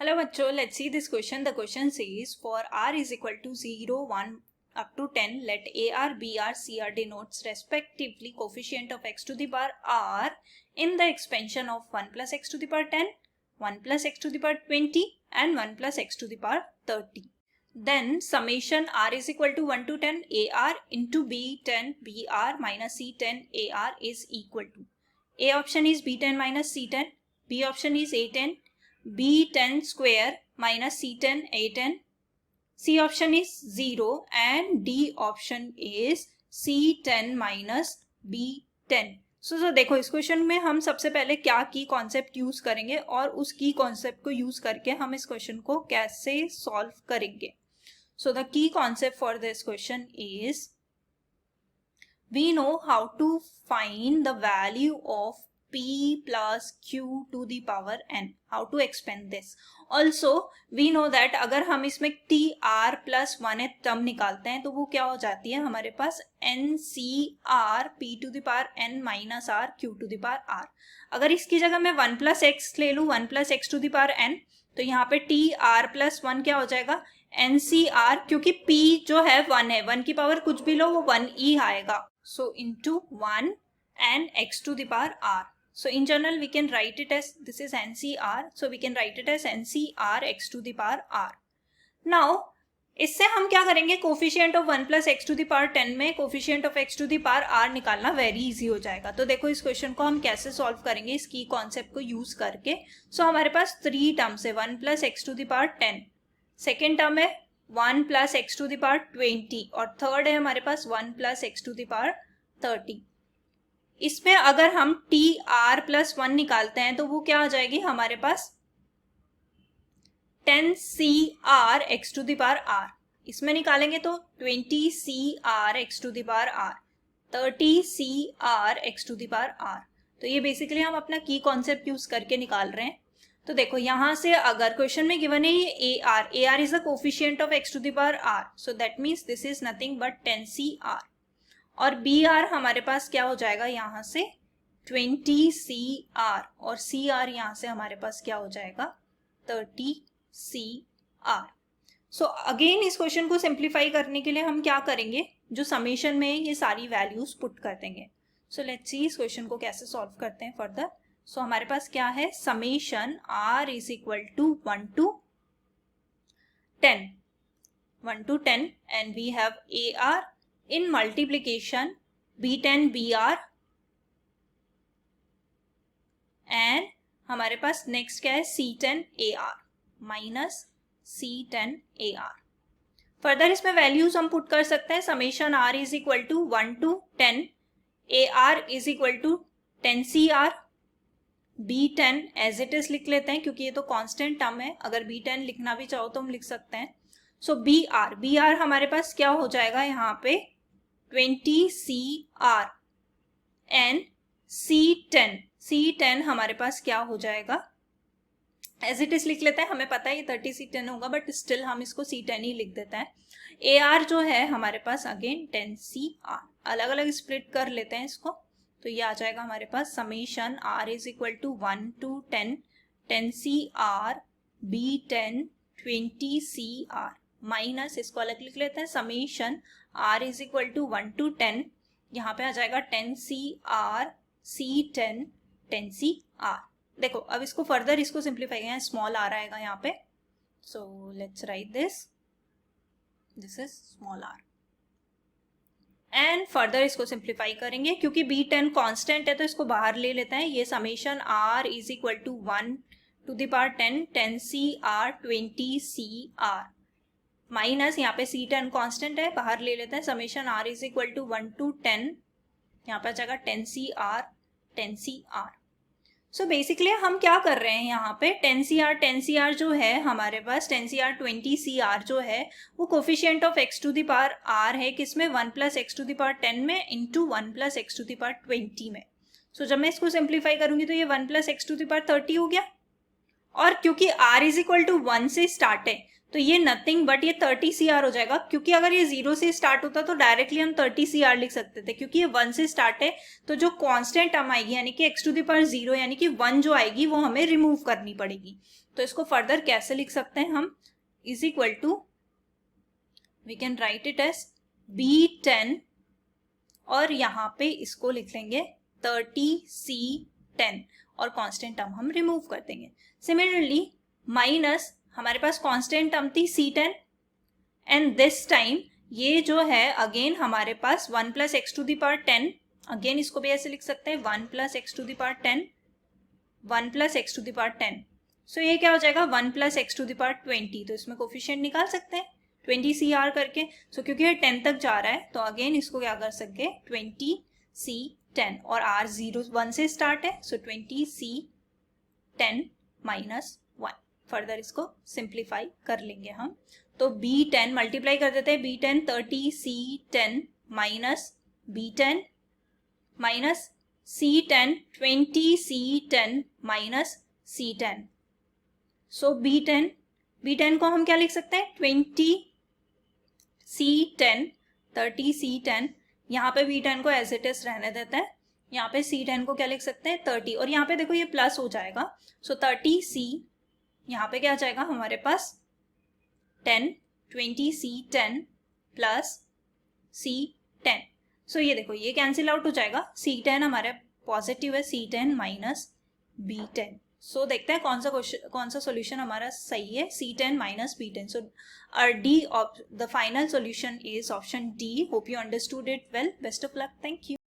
Hello बच्चों, let's see this question. The question says for r is equal to 0, 1 up to 10, let AR, BR, CR denotes respectively coefficient of x to the power r in the expansion of 1 plus x to the power 10, 1 plus x to the power 20 and 1 plus x to the power 30. Then summation r is equal to 1 to 10 AR into B10 BR minus C10 AR is equal to. A option is B10 minus C10, B option is A10, B10 square minus C10 A10, C option is 0 and D option is C10 minus B10. सो देखो इस question में हम सबसे पहले क्या की concept use करेंगे और उस की कॉन्सेप्ट को यूज करके हम इस क्वेश्चन को कैसे सॉल्व करेंगे. So the key concept for this question is we know how to find the value of p plus q to the power n. How to expand this? Also we know that अगर हम इसमें t r plus 1th term निकालते हैं तो वो क्या हो जाती है हमारे पास n c r p to the power n minus r q to the power r. अगर इसकी जगह मैं 1 plus x ले लूँ 1 plus x to the power n तो यहाँ पे t r plus 1 क्या हो जाएगा n c r, क्योंकि p जो है 1 है, 1 की पावर कुछ भी लो वो 1 ही आएगा. So into 1 and x to the power r. So in general we can write it as this is NCR. So we can write it as NCR x to the power r. Now इससे हम क्या करेंगे coefficient of 1 plus x to the power 10 में coefficient of x to the power r निकालना very easy हो जाएगा. तो देखो इस क्वेश्चन को हम कैसे सॉल्व करेंगे इस की कॉन्सेप्ट को यूज करके. सो हमारे पास 3 टर्म्स है 1 plus x to the power 10, second term है 1 plus x to the power 20 और थर्ड है हमारे पास 1 plus x to the power 30. इसमें अगर हम टी आर प्लस 1 निकालते हैं तो वो क्या आ जाएगी हमारे पास 10 C R x to the power R. इसमें निकालेंगे तो 20 C R x to the power R, 30 C R x to the power R. तो ये बेसिकली हम अपना की कॉन्सेप्ट यूज करके निकाल रहे हैं. तो देखो यहां से अगर क्वेश्चन में गिवन है ये A R is the coefficient of x to the power R, so that means this is nothing but 10 C R. और बी आर हमारे पास क्या हो जाएगा यहां से 20 सी आर और सी आर यहां से हमारे पास क्या हो जाएगा 30 सी आर. सो अगेन इस क्वेश्चन को सिंप्लीफाई करने के लिए हम क्या करेंगे जो समेशन में ये सारी वैल्यूज पुट कर देंगे. सो लेट्स सी इस क्वेश्चन को कैसे सॉल्व करते हैं फर्दर. सो हमारे पास क्या है summation R is equal to 1 to 10 and we have A R in multiplication B10 BR and हमारे पास नेक्स्ट क्या है C10 AR minus C10 AR. Further इसमें वैल्यूज हम पुट कर सकते हैं. Summation R is equal to 1 to 10 AR is equal to 10 CR, B10 as it is लिख लेते हैं क्योंकि ये तो कांस्टेंट टर्म है. अगर B10 लिखना भी चाहो तो हम लिख सकते हैं. सो BR हमारे पास क्या हो जाएगा यहाँ पे 20 CR एंड C10 हमारे पास क्या हो जाएगा एज इट इज लिख लेते हैं. हमें पता है ये 30 C10 होगा बट स्टिल हम इसको C10 ही लिख देते हैं. AR जो है हमारे पास अगेन 10 CR. अलग अलग स्प्लिट कर लेते हैं इसको तो ये आ जाएगा हमारे पास summation R is equal to 1 to 10 CR B10 20 CR minus इसको अलग लिख लेते हैं summation R is equal to 1 to 10 यहाँ पे आ जाएगा 10 CR C10 10 CR. देखो अब इसको फर्दर इसको सिंप्लीफाई करें स्मॉल r आएगा यहाँ पे. So let's write this is small r and further इसको सिंप्लीफाई करेंगे क्योंकि B10 कांस्टेंट है तो इसको बाहर ले लेते हैं. ये summation R is equal to 1 to the power 10 CR 20 CR minus यहाँ पे C10 कांस्टेंट है बाहर ले लेते हैं. Summation R is equal to 1 to 10 यहाँ पे आ जाएगा 10 CR. सो बेसिकली हम क्या कर रहे हैं यहाँ पे 10 CR जो है हमारे पास 10 CR 20 CR जो है वो coefficient of x to the power r है किसमें 1 plus x to the power 10 में into 1 plus x to the power 20 में. सो जब मैं इसको सिंप्लीफाई करूंगी तो ये 1 plus x to the power 30 हो गया. और क्योंकि r इज इक्वल टू 1 से स्टार्ट है तो ये नथिंग बट ये 30 CR हो जाएगा, क्योंकि अगर ये 0 से स्टार्ट होता तो डायरेक्टली हम 30 CR लिख सकते थे, क्योंकि ये 1 से स्टार्ट है, तो जो कांस्टेंट टर्म आएगी यानी कि x टू द पावर 0 यानी कि 1 जो आएगी वो हमें रिमूव करनी पड़ेगी। तो इसको फर्दर कैसे लिख सकते हैं हम, is equal to, we can write it as B10 और यहाँ पे इसको लिख लेंगे 30C10 और कांस्टेंट टर्म हम रिमूव कर देंगे। सिमिलरली माइनस हमारे पास कांस्टेंट टर्म थी C10 एंड दिस टाइम ये जो है अगेन हमारे पास 1 plus x to the power 10, again इसको भी ऐसे लिख सकते हैं 1 plus x to the power 10, 1 plus x to the power 10। So ये क्या हो जाएगा 1 plus x to the power 20, तो इसमें कोफिशिएंट निकाल सकते हैं 20CR करके। सो क्योंकि ये 10 तक जा रहा है तो अगेन इसको क्या कर सकते हैं 20C10 और R 1 से स्टार्ट है, सो 20C10 माइनस 1। फर्दर इसको सिंप्लीफाई कर लेंगे हम, तो B10 मल्टीप्लाई कर देते हैं, B10 30C10 minus B10 minus C10 20C10 minus C10। सो B10 को हम क्या लिख सकते हैं 20C10 30C10, यहाँ पे B10 को एज इट इज रहने देते हैं, यहाँ पे C10 को क्या लिख सकते हैं 30 और यहाँ पे देखो ये प्लस हो जाएगा, सो 30C यहाँ पे क्या आ जाएगा हमारे पास 10 20C10 प्लस C10। सो ये देखो ये कैंसिल आउट हो जाएगा, C10 हमारे पॉजिटिव है, C10 माइनस B10। सो देखते हैं कौन सा सॉल्यूशन हमारा सही है, C10 minus B10। So our D of the final solution is option D. Hope you understood it well. Best of luck. Thank you.